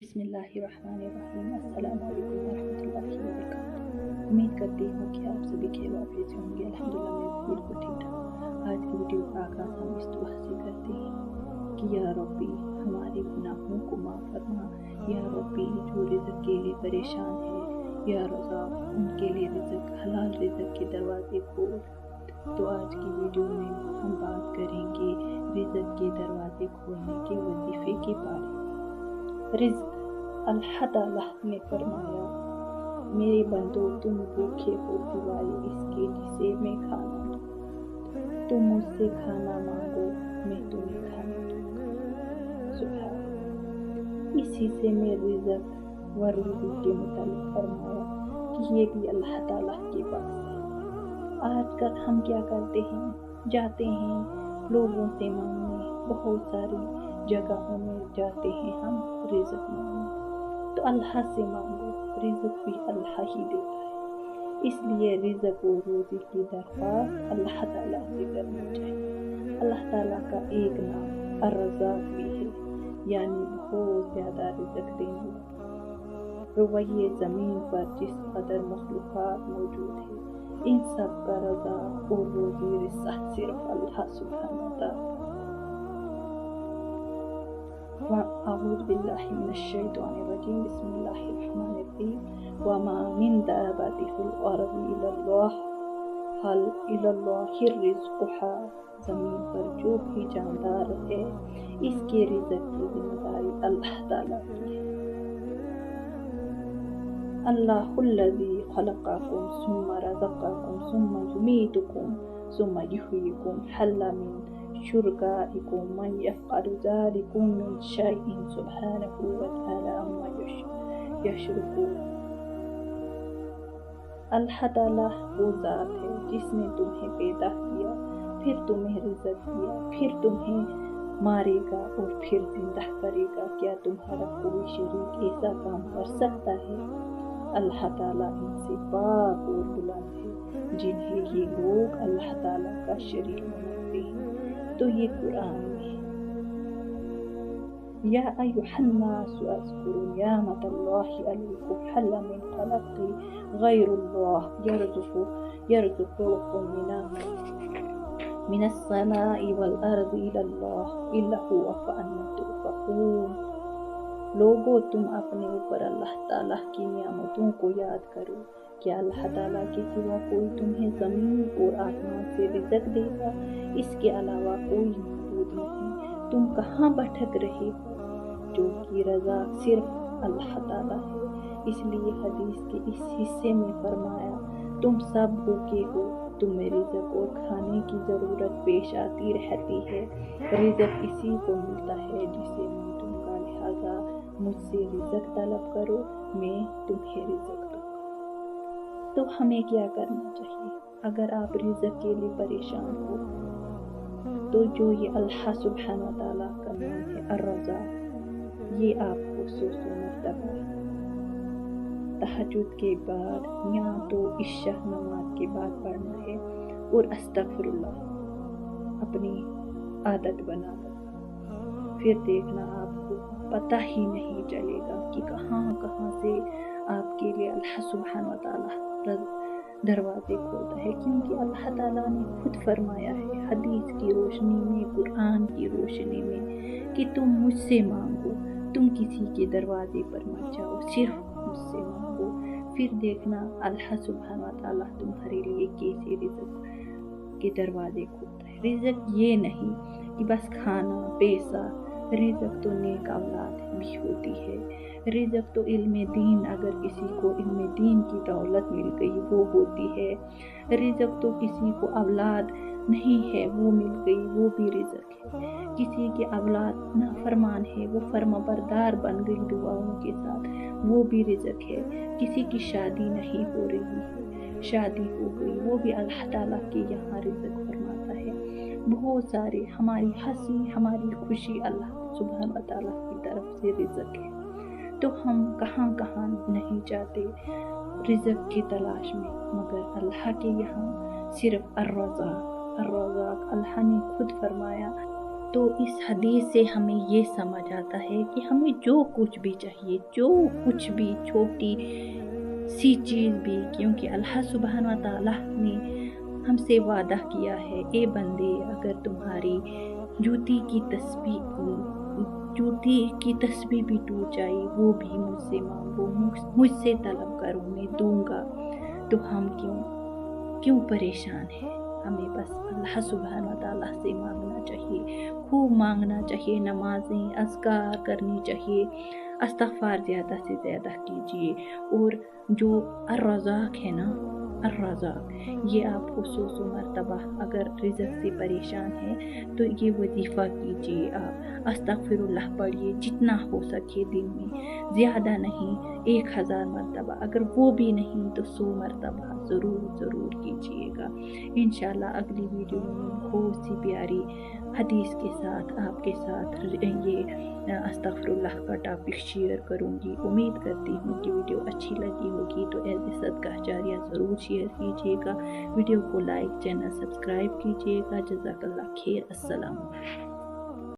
बिस्मिल्लाहिर्रहमानिर्रहीम। अस्सलाम वालेकुम वरहमतुल्लाहि वबरकातुहू। उम्मीद करती हूँ कि आप सभी खैर आफियत से होंगे। अल्हम्दुलिल्लाह मैं बिल्कुल ठीक ठाक। आज की वीडियो का आगाज़ हम इस दुआ से करते हैं कि या रब्बी हमारे गुनाहों को माफ़ फरमा। या रब्बी जो रिज़्क़ के लिए परेशान है, या रज़ाक़ उनके लिए रिज़्क़ हलाल रिज़्क़ के दरवाजे खोल। तो आज की वीडियो में हम बात करेंगे रिज़्क़ के दरवाजे खोलने के वजीफ़े के बारे में। रिज़्क़ अल्लाह ताला ने फरमाया, मेरे बंदो तुम भूखे हो सिवाय इसके जिसे मैं खाना दूँ। तुम मुझसे खाना मांगो, मैं तुम्हें खाना दूँगा। सुभान। इस हिस्से में रिज़्क़ व रूज़ी के मुतालिक फरमाया कि ये भी अल्लाह ताला के पास है। आजकल हम क्या करते हैं, जाते हैं लोगों से मांगने, बहुत सारी जगहों में जाते हैं हम रिज़्क़ मांगने। तो अल्लाह से मांगो, रिज़्क़ भी अल्लाह ही देता है। इसलिए रिज़्क़ और रोज़ी की दरख्वास्त अल्लाह ताला से करनी चाहिए। अल्लाह ताला का एक नाम अर्रज़ाक़ भी है, यानी बहुत ज़्यादा रिज़्क़ देने वाला। रुवाये ज़मीन पर जिस कदर मखलूक़ात मौजूद है, इन सब का रज़ाक़ और रोज़ी रिज़्क़ सिर्फ अल्लाह सुब्हानहू व तआला। अऊज़ु बिल्लाहि मिनश शैतानिर रजीम। बिस्मिल्लाहिर्रहमानिर्रहीम। वमा मिन दाब्बतिन फिल अर्ज़ि इलल्लाहि रिज़्क़ुहा। ज़मीन पर जो भी जानदार है, इसके रिज़्क़ की जिम्मेदारी अल्लाह ताला की है। अल्लाहुल्लज़ी खलक़कुम सुम्मा रज़क़कुम सुम्मा युमीतुकुम सुम्मा युहयिकुम हल मिन शुरकाइकुम मन यफ़अलु ज़ालिकुम मिन शैइन सुब्हानहू व तआला अम्मा यशरिकून। अल्लाह ताला वो ज़ात है जिसने तुम्हें पैदा किया, फिर तुम्हें रिज़्क़ दिया, फिर तुम्हें मारेगा और फिर जिंदा करेगा। क्या तुम्हारा कोई शरीक ऐसा काम कर सकता है? अल्लाह ताला इनसे पाक और बुलंद है जिन्हें ये लोग अल्लाह ताला का शरीक बनाते हैं। तो ये कुरान में है। या अय्युहन्नासु अज़्कुरू निअमतल्लाहि अलैकुम हल मिन खलक़िन ग़ैरुल्लाह यरज़ुक़ुकुम मिनस समाई वल अर्ज़ि इल्ला हुवा फ़अन्ना तुफ़क़ून। लोगों, तुम अपने ऊपर अल्लाह ताला की नियामतों को याद करो। क्या अल्लाह ताला के सिवा कोई तुम्हें ज़मीन और आसमान से रिज़्क़ देगा? इसके अलावा कोई मौजूद नहीं। तुम कहाँ भटक रहे हो? जो कि रज़ाक़ सिर्फ अल्लाह ताला है। इसलिए हदीस के इस हिस्से में फरमाया, तुम सब भूखे हो, तुम्हें रिज़्क़ और खाने की ज़रूरत पेश आती रहती है। रिज़्क़ इसी को मिलता है जिसे मैं दूँगा, लिहाजा मुझसे रिज़्क़ तलब करो, मैं तुम्हें रिज़्क़ दूँगा। तो हमें क्या करना चाहिए? अगर आप रिज़्क़ के लिए परेशान हो, तो जो ये अल्लाह सुब्हानहू व तआला का नाम है अर्रज़ाक़, ये आपको 100 मरतबा तहज्जुद के बाद या तो इशा नमाज के बाद पढ़ना है और अस्तग़फिरुल्लाह अपनी आदत बना लो। फिर देखना आपको पता ही नहीं चलेगा कि कहाँ कहाँ से आपके लिए अल्लाह सुब्हानहू व तआला दरवाजे खोलता है। क्योंकि अल्लाह ताला ने खुद फरमाया है हदीस की रोशनी में, कुरान की रोशनी में, कि तुम मुझसे मांगो, तुम किसी के दरवाजे पर मत जाओ, सिर्फ मुझसे मांगो। फिर देखना अल्लाह सुब्हानहू व तआला तुम्हारे लिए कैसे रिज़्क़ के दरवाजे खोलता है। रिज़्क़ ये नहीं कि बस खाना पैसा, रिज़्क़ तो नेक औलाद भी होती है। रिज़्क़ तो इल्म दीन, अगर किसी को इल्म दीन की दौलत मिल गई वो होती है। रिज़्क़ तो किसी को औलाद नहीं है वो मिल गई, वो भी रिज़्क़ है। किसी की औलाद नाफरमान है, वो फर्माबरदार बन गई दुआओं के साथ, वो भी रिज़्क़ है। किसी की शादी नहीं हो रही है, शादी हो गई, वो भी अल्लाह ताला के यहाँ रिज़्क़ फरमाता है। बहुत सारे हमारी हंसी हमारी खुशी अल्लाह सुब्हानहू व तआला की तरफ से रिज़्क़ है। तो हम कहाँ कहाँ नहीं जाते रिज़्क़ की तलाश में, मगर अल्लाह के यहाँ सिर्फ अर्रज़ाक़ अल्लाह ने खुद फरमाया, तो इस हदीस से हमें ये समझ आता है कि हमें जो कुछ भी चाहिए, जो कुछ भी, छोटी सी चीज़ भी, क्योंकि अल्लाह सुब्हान व तआला ने हमसे वादा किया है, ए बंदे अगर तुम्हारी जूती की तस्बीह भी टूट जाए वो भी मुझसे मांगो, मुझसे तलब करो, मैं दूंगा। तो हम क्यों परेशान हैं? हमें बस अल्लाह सुब्हान व तआला से मांगना चाहिए, खूब मांगना चाहिए, नमाज़ें अज़कार करनी चाहिए, इस्तिग़फ़ार ज़्यादा से ज़्यादा कीजिए। और जो अर्रज़ाक़ है ना, अर्रज़ाक़, ये आपको 100 मरतबा अगर रिज़्क़ से परेशान हैं तो ये वजीफ़ा कीजिए, आप अस्तग़फ़िरुल्लाह पढ़िए जितना हो सके दिन में, ज़्यादा नहीं 1000 मरतबा, अगर वो भी नहीं तो 100 मरतबा ज़रूर कीजिएगा। इंशाअल्लाह अगली वीडियो में बहुत सी प्यारी हदीस के साथ आपके साथ ये अस्तग़फ़िरुल्लाह का टॉपिक शेयर करूँगी। उम्मीद करती हूँ कि वीडियो अच्छी लगी होगी, तो एज़ सदका जारिया ज़रूर शेयर कीजिएगा, वीडियो को लाइक, चैनल सब्सक्राइब कीजिएगा। जज़ाकल्लाह खैर। अस्सलाम।